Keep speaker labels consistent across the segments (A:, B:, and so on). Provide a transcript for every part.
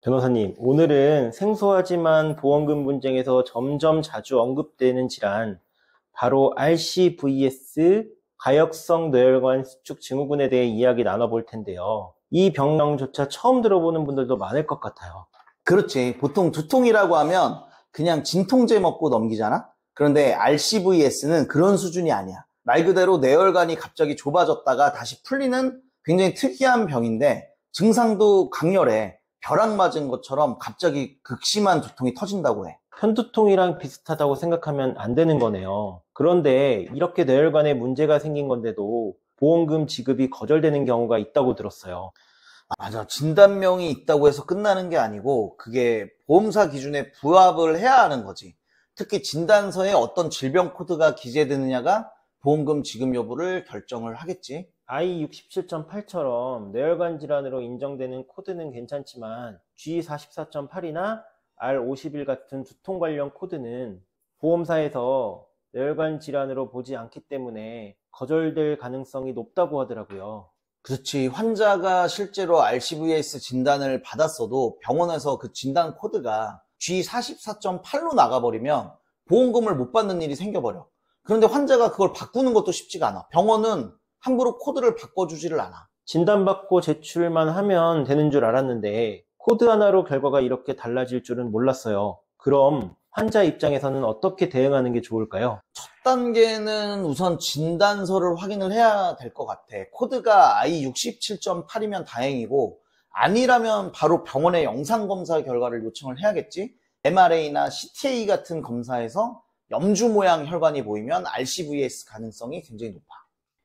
A: 변호사님, 오늘은 생소하지만 보험금 분쟁에서 점점 자주 언급되는 질환, 바로 RC vs 가역성 뇌혈관 수축 증후군에 대해 이야기 나눠볼 텐데요. 이 병명조차 처음 들어보는 분들도 많을 것 같아요.
B: 그렇지. 보통 두통이라고 하면 그냥 진통제 먹고 넘기잖아? 그런데 RCVS는 그런 수준이 아니야. 말 그대로 뇌혈관이 갑자기 좁아졌다가 다시 풀리는 굉장히 특이한 병인데 증상도 강렬해. 벼락 맞은 것처럼 갑자기 극심한 두통이 터진다고 해.
A: 편두통이랑 비슷하다고 생각하면 안 되는 거네요. 그런데 이렇게 뇌혈관에 문제가 생긴 건데도 보험금 지급이 거절되는 경우가 있다고 들었어요.
B: 맞아. 진단명이 있다고 해서 끝나는 게 아니고 그게 보험사 기준에 부합을 해야 하는 거지. 특히 진단서에 어떤 질병 코드가 기재되느냐가 보험금 지급 여부를 결정을 하겠지.
A: I67.8처럼 뇌혈관 질환으로 인정되는 코드는 괜찮지만 G44.8이나 R51 같은 두통 관련 코드는 보험사에서 뇌혈관 질환으로 보지 않기 때문에 거절될 가능성이 높다고 하더라고요.
B: 그렇지. 환자가 실제로 RCVS 진단을 받았어도 병원에서 그 진단 코드가 G44.8로 나가버리면 보험금을 못 받는 일이 생겨버려. 그런데 환자가 그걸 바꾸는 것도 쉽지가 않아. 병원은 함부로 코드를 바꿔주지를 않아.
A: 진단받고 제출만 하면 되는 줄 알았는데 코드 하나로 결과가 이렇게 달라질 줄은 몰랐어요. 그럼 환자 입장에서는 어떻게 대응하는 게 좋을까요?
B: 첫 단계는 우선 진단서를 확인을 해야 될 것 같아. 코드가 I67.8이면 다행이고 아니라면 바로 병원의 영상검사 결과를 요청을 해야겠지. MRA나 CTA 같은 검사에서 염주 모양 혈관이 보이면 RCVS 가능성이 굉장히 높아.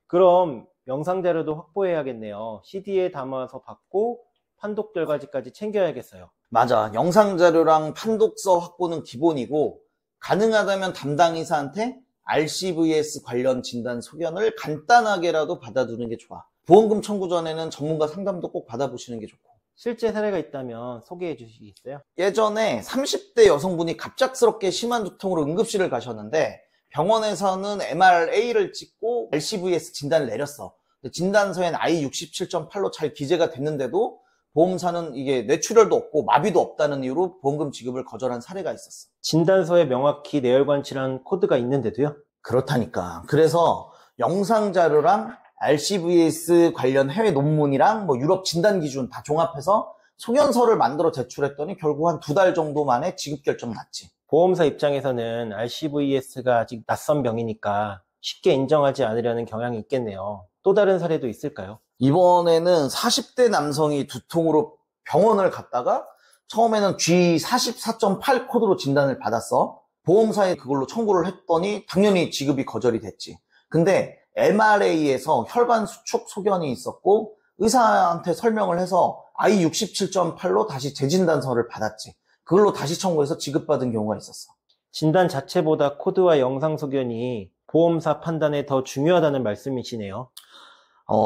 A: 그럼 영상 자료도 확보해야겠네요. CD에 담아서 받고 판독 결과지까지 챙겨야겠어요.
B: 맞아. 영상 자료랑 판독서 확보는 기본이고 가능하다면 담당 의사한테 RCVS 관련 진단 소견을 간단하게라도 받아두는 게 좋아. 보험금 청구 전에는 전문가 상담도 꼭 받아보시는 게 좋고.
A: 실제 사례가 있다면 소개해 주시겠어요?
B: 예전에 30대 여성분이 갑작스럽게 심한 두통으로 응급실을 가셨는데 병원에서는 MRA를 찍고 RCVS 진단을 내렸어. 진단서엔 I67.8로 잘 기재가 됐는데도 보험사는 이게 뇌출혈도 없고 마비도 없다는 이유로 보험금 지급을 거절한 사례가 있었어.
A: 진단서에 명확히 뇌혈관 질환 코드가 있는데도요?
B: 그렇다니까. 그래서 영상 자료랑 RCVS 관련 해외 논문이랑 유럽 진단 기준 다 종합해서 소견서를 만들어 제출했더니 결국 한 2달 정도 만에 지급 결정 났지.
A: 보험사 입장에서는 RCVS가 아직 낯선 병이니까 쉽게 인정하지 않으려는 경향이 있겠네요. 또 다른 사례도 있을까요?
B: 이번에는 40대 남성이 두통으로 병원을 갔다가 처음에는 G44.8 코드로 진단을 받았어. 보험사에 그걸로 청구를 했더니 당연히 지급이 거절이 됐지. 근데 MRA에서 혈관 수축 소견이 있었고 의사한테 설명을 해서 I67.8로 다시 재진단서를 받았지. 그걸로 다시 청구해서 지급받은 경우가 있었어.
A: 진단 자체보다 코드와 영상 소견이 보험사 판단에 더 중요하다는 말씀이시네요.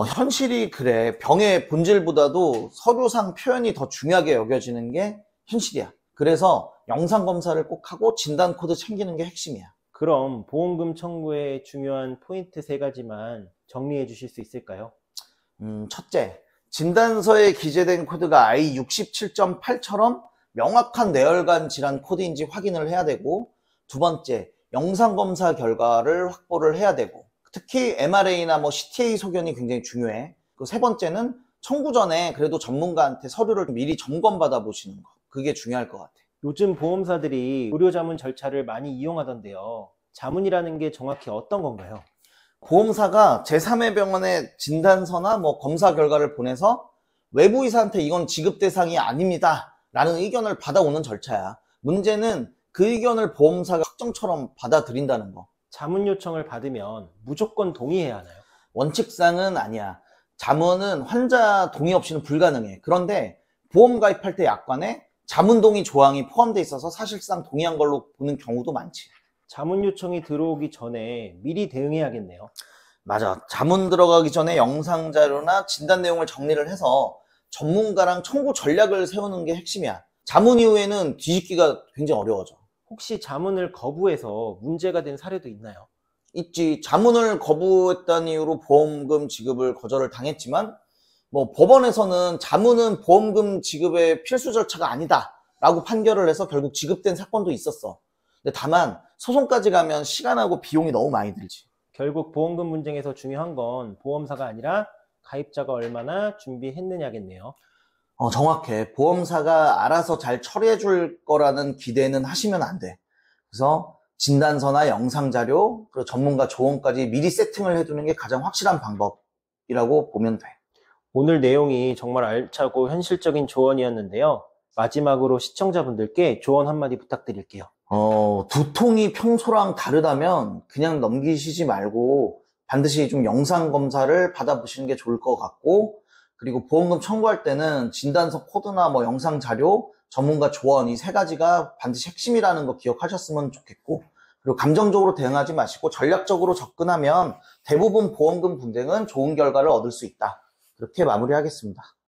B: 현실이 그래. 병의 본질보다도 서류상 표현이 더 중요하게 여겨지는 게 현실이야. 그래서 영상 검사를 꼭 하고 진단 코드 챙기는 게 핵심이야.
A: 그럼 보험금 청구의 중요한 포인트 3가지만 정리해 주실 수 있을까요?
B: 첫째, 진단서에 기재된 코드가 I67.8처럼 명확한 뇌혈관 질환 코드인지 확인을 해야 되고, 두 번째, 영상 검사 결과를 확보를 해야 되고, 특히 MRA나 CTA 소견이 굉장히 중요해. 그 세 번째는 청구 전에 그래도 전문가한테 서류를 미리 점검받아 보시는 거. 그게 중요할 것 같아.
A: 요즘 보험사들이 의료자문 절차를 많이 이용하던데요. 자문이라는 게 정확히 어떤 건가요?
B: 보험사가 제3의 병원에 진단서나 검사 결과를 보내서 외부 의사한테 이건 지급 대상이 아닙니다 라는 의견을 받아오는 절차야. 문제는 그 의견을 보험사가 확정처럼 받아들인다는 거.
A: 자문 요청을 받으면 무조건 동의해야 하나요?
B: 원칙상은 아니야. 자문은 환자 동의 없이는 불가능해. 그런데 보험 가입할 때 약관에 자문 동의 조항이 포함되어 있어서 사실상 동의한 걸로 보는 경우도 많지.
A: 자문 요청이 들어오기 전에 미리 대응해야겠네요.
B: 맞아. 자문 들어가기 전에 영상 자료나 진단 내용을 정리를 해서 전문가랑 청구 전략을 세우는 게 핵심이야. 자문 이후에는 뒤집기가 굉장히 어려워져.
A: 혹시 자문을 거부해서 문제가 된 사례도 있나요?
B: 있지. 자문을 거부했다는 이유로 보험금 지급을 거절을 당했지만 뭐 법원에서는 자문은 보험금 지급의 필수 절차가 아니다라고 판결을 해서 결국 지급된 사건도 있었어. 근데 다만 소송까지 가면 시간하고 비용이 너무 많이 들지.
A: 결국 보험금 분쟁에서 중요한 건 보험사가 아니라 가입자가 얼마나 준비했느냐겠네요.
B: 정확해. 보험사가 알아서 잘 처리해 줄 거라는 기대는 하시면 안 돼. 그래서 진단서나 영상자료, 그리고 전문가 조언까지 미리 세팅을 해두는 게 가장 확실한 방법이라고 보면 돼.
A: 오늘 내용이 정말 알차고 현실적인 조언이었는데요. 마지막으로 시청자분들께 조언 한마디 부탁드릴게요.
B: 두통이 평소랑 다르다면 그냥 넘기시지 말고 반드시 좀 영상 검사를 받아보시는 게 좋을 것 같고, 그리고 보험금 청구할 때는 진단서 코드나 뭐 영상 자료, 전문가 조언 이 세 가지가 반드시 핵심이라는 거 기억하셨으면 좋겠고, 그리고 감정적으로 대응하지 마시고 전략적으로 접근하면 대부분 보험금 분쟁은 좋은 결과를 얻을 수 있다. 그렇게 마무리하겠습니다.